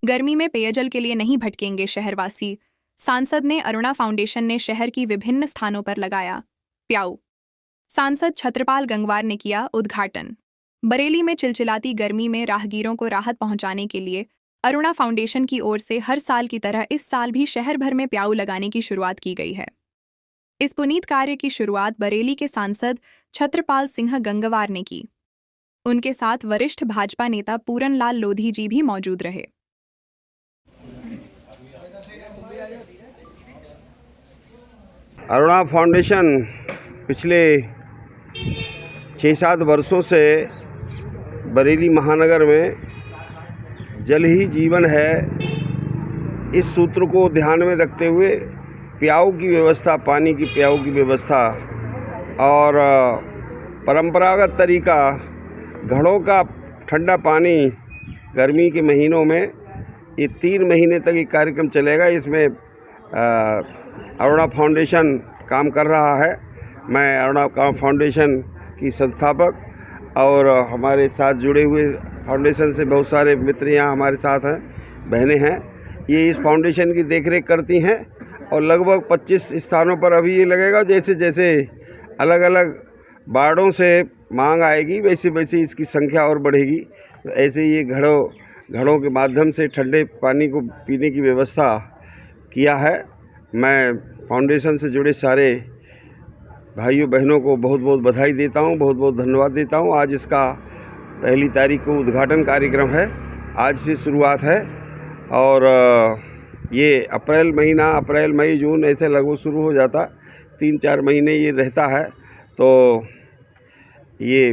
गर्मी में पेयजल के लिए नहीं भटकेंगे शहरवासी। सांसद ने अरुणा फाउंडेशन ने शहर की विभिन्न स्थानों पर लगाया प्याऊ। सांसद छत्रपाल गंगवार ने किया उद्घाटन। बरेली में चिलचिलाती गर्मी में राहगीरों को राहत पहुंचाने के लिए अरुणा फाउंडेशन की ओर से हर साल की तरह इस साल भी शहर भर में प्याऊ लगाने की शुरुआत की गई है। इस पुनीत कार्य की शुरुआत बरेली के सांसद छत्रपाल सिंह गंगवार ने की। उनके साथ वरिष्ठ भाजपा नेता पूरनलाल लोधी जी भी मौजूद रहे। अरुणा फाउंडेशन पिछले 6-7 वर्षों से बरेली महानगर में जल ही जीवन है इस सूत्र को ध्यान में रखते हुए प्याऊ की व्यवस्था, पानी की प्याऊ की व्यवस्था और परंपरागत तरीका घड़ों का ठंडा पानी गर्मी के महीनों में ये 3 महीने तक ये कार्यक्रम चलेगा। इसमें अरुणा फाउंडेशन काम कर रहा है। मैं अरुणा फाउंडेशन की संस्थापक और हमारे साथ जुड़े हुए फाउंडेशन से बहुत सारे मित्र यहाँ हमारे साथ हैं, बहनें हैं। ये इस फाउंडेशन की देखरेख करती हैं और लगभग 25 स्थानों पर अभी ये लगेगा। जैसे जैसे अलग अलग वार्डों से मांग आएगी वैसे वैसे इसकी संख्या और बढ़ेगी। तो ऐसे ये घड़ों के माध्यम से ठंडे पानी को पीने की व्यवस्था किया है। मैं फाउंडेशन से जुड़े सारे भाइयों बहनों को बहुत बहुत बधाई देता हूँ, बहुत बहुत धन्यवाद देता हूँ। आज इसका 1 तारीख को उद्घाटन कार्यक्रम है, आज से शुरुआत है और ये अप्रैल, मई, जून ऐसे लगभग शुरू हो जाता, 3-4 महीने ये रहता है। तो ये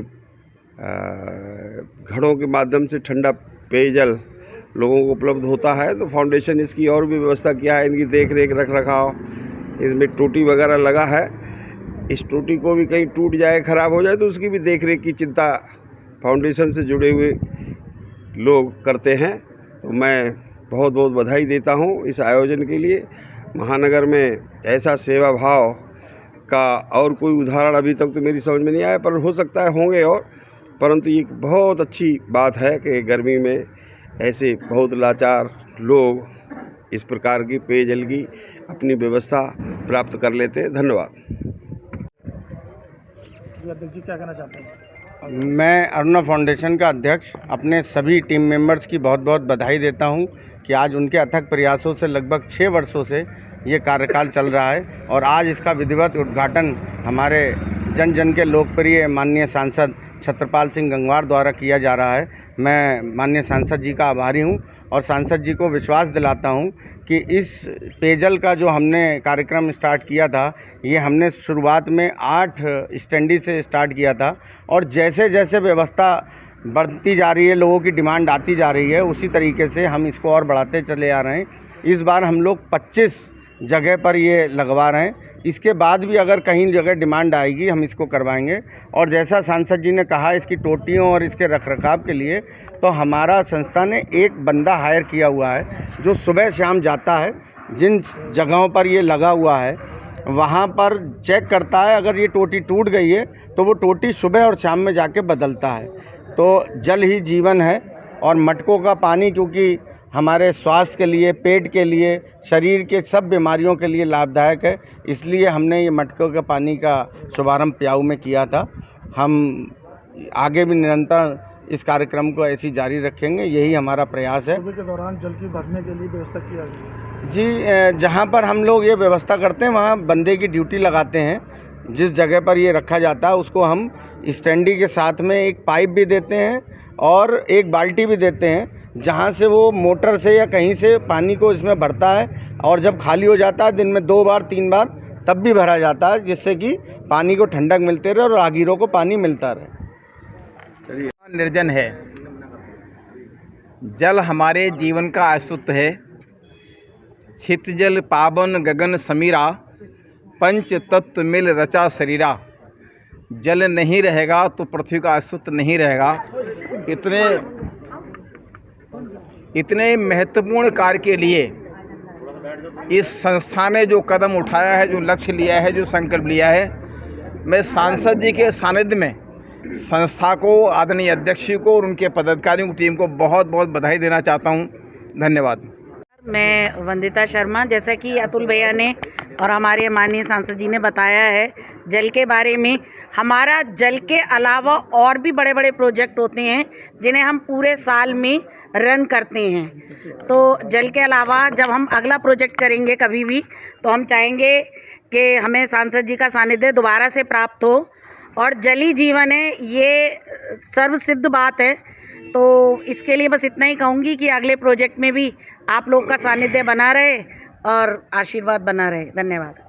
घड़ों के माध्यम से ठंडा पेयजल लोगों को उपलब्ध होता है। तो फाउंडेशन इसकी और भी व्यवस्था किया है, इनकी देख रेख रख रखाव, इसमें टोटी वगैरह लगा है। इस टोटी को भी कहीं टूट जाए, ख़राब हो जाए तो उसकी भी देख रेख की चिंता फाउंडेशन से जुड़े हुए लोग करते हैं। तो मैं बहुत बहुत बधाई देता हूँ इस आयोजन के लिए। महानगर में ऐसा सेवा भाव का और कोई उदाहरण अभी तक तो मेरी समझ में नहीं आया, पर हो सकता है होंगे और, परंतु ये बहुत अच्छी बात है कि गर्मी में ऐसे बहुत लाचार लोग इस प्रकार की पेयजल की अपनी व्यवस्था प्राप्त कर लेते हैं। धन्यवाद। अध्यक्ष जी क्या कहना चाहते हैं? मैं अरुणा फाउंडेशन का अध्यक्ष अपने सभी टीम मेंबर्स की बहुत बहुत बधाई देता हूं कि आज उनके अथक प्रयासों से लगभग 6 वर्षों से ये कार्यकाल चल रहा है और आज इसका विधिवत उद्घाटन हमारे जन जन के लोकप्रिय माननीय सांसद छत्रपाल सिंह गंगवार द्वारा किया जा रहा है। मैं माननीय सांसद जी का आभारी हूं और सांसद जी को विश्वास दिलाता हूं कि इस पेयजल का जो हमने कार्यक्रम स्टार्ट किया था, ये हमने शुरुआत में 8 स्टैंडी से स्टार्ट किया था और जैसे जैसे व्यवस्था बढ़ती जा रही है, लोगों की डिमांड आती जा रही है, उसी तरीके से हम इसको और बढ़ाते चले आ रहे हैं। इस बार हम लोग 25 जगह पर ये लगवा रहे हैं। इसके बाद भी अगर कहीं जगह डिमांड आएगी हम इसको करवाएंगे। और जैसा सांसद जी ने कहा इसकी टोटियों और इसके रखरखाव के लिए, तो हमारा संस्था ने एक बंदा हायर किया हुआ है जो सुबह शाम जाता है, जिन जगहों पर ये लगा हुआ है वहाँ पर चेक करता है। अगर ये टोटी टूट गई है तो वो टोटी सुबह और शाम में जाके बदलता है। तो जल ही जीवन है और मटकों का पानी क्योंकि हमारे स्वास्थ्य के लिए, पेट के लिए, शरीर के सब बीमारियों के लिए लाभदायक है, इसलिए हमने ये मटकों के पानी का शुभारंभ प्याऊ में किया था। हम आगे भी निरंतर इस कार्यक्रम को ऐसी जारी रखेंगे, यही हमारा प्रयास है। सुबह के दौरान जल की भरने के लिए व्यवस्था किया गया जी, जहाँ पर हम लोग ये व्यवस्था करते हैं वहाँ बंदे की ड्यूटी लगाते हैं। जिस जगह पर ये रखा जाता है उसको हम स्टैंडी के साथ में एक पाइप भी देते हैं और एक बाल्टी भी देते हैं, जहाँ से वो मोटर से या कहीं से पानी को इसमें भरता है और जब खाली हो जाता है दिन में 2 बार 3 बार तब भी भरा जाता है, जिससे कि पानी को ठंडक मिलते रहे और राहगीरों को पानी मिलता रहे। निर्जन है, जल हमारे जीवन का अस्तित्व है। छित जल पावन गगन समीरा, पंच तत्व मिल रचा शरीरा। जल नहीं रहेगा तो पृथ्वी का अस्तित्व नहीं रहेगा। इतने महत्वपूर्ण कार्य के लिए इस संस्था ने जो कदम उठाया है, जो लक्ष्य लिया है, जो संकल्प लिया है, मैं सांसद जी के सानिध्य में संस्था को, आदरणीय अध्यक्ष जी को और उनके पदाधिकारियों की टीम को बहुत बहुत बधाई देना चाहता हूं। धन्यवाद। मैं वंदिता शर्मा, जैसा कि अतुल भैया ने और हमारे माननीय सांसद जी ने बताया है जल के बारे में, हमारा जल के अलावा और भी बड़े बड़े प्रोजेक्ट होते हैं जिन्हें हम पूरे साल में रन करते हैं। तो जल के अलावा जब हम अगला प्रोजेक्ट करेंगे कभी भी, तो हम चाहेंगे कि हमें सांसद जी का सानिध्य दोबारा से प्राप्त हो। और जल ही जीवन है, ये सर्वसिद्ध बात है। तो इसके लिए बस इतना ही कहूँगी कि अगले प्रोजेक्ट में भी आप लोग का सानिध्य बना रहे और आशीर्वाद बना रहे। धन्यवाद।